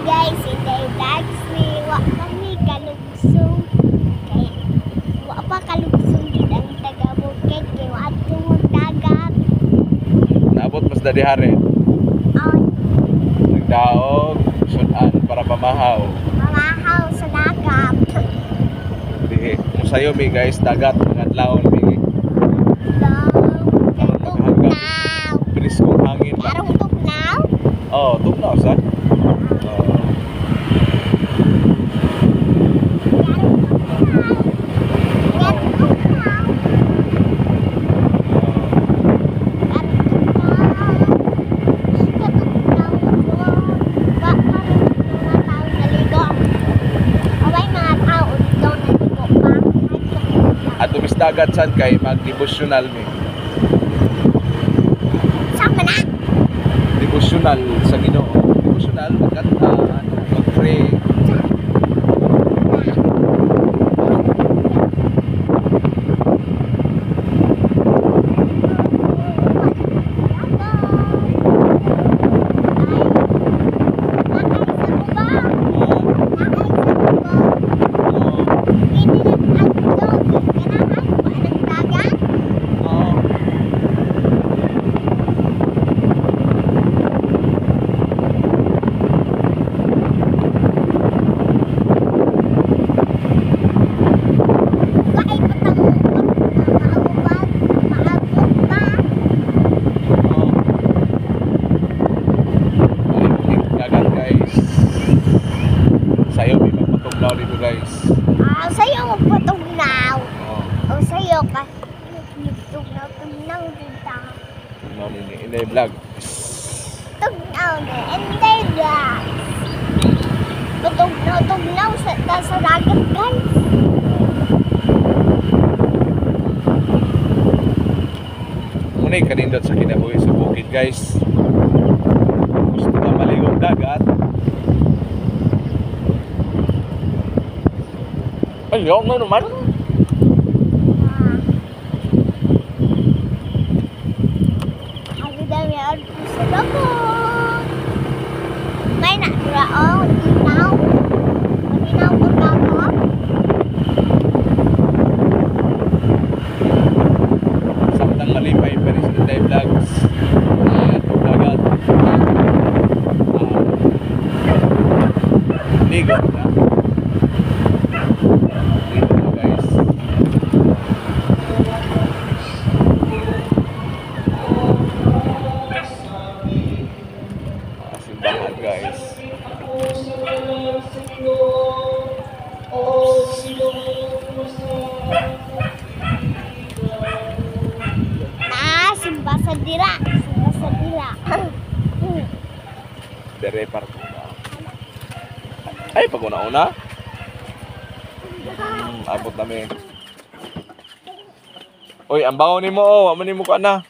guys, inday vlogs ni wa kami kalugsong kay wa pa kalugsong gid ang taga Bukid kay wa atong dagat. Naabot mas dadi hari. Nagdaog sudan para pamahaw. Mamahaw sa dagat. Di musayo mi guys dagat ngadlawon mi. Bilis kong hangin ba? Karong tugnaw? Oo, tugnaw sa. At tumis dagat sad kay mag-devotional mi. Sama na? Devotional sa Ginoo. Devotional magkanta, mag-pray. Sayo may magpatugnaw dito guys. Sayo magpatugnaw. O sayo ka. Tugnaw dito. Tugnaw nini. Inday vlog. Tugnaw na. Inday vlog. Tugnaw sa dagat guys. Muna'y kanindot sa kinabuhi sa bukid guys. Gusto ka maligong dagat. Ayok na naman. Ang dami arto sa dagat. May nagraon. Ginaw. Ginaw ko dagat. Samtang malipay pa rin sa Inday Vlogs. Itong dagat. Ligot na. Dito na guys. Simbahan guys. Simba sa dira. Simba sa dira. Dere parko na. Ay, pag una-una. Abot namin. Uy, ang bango ni mo, oh. Aman ni mo ka na.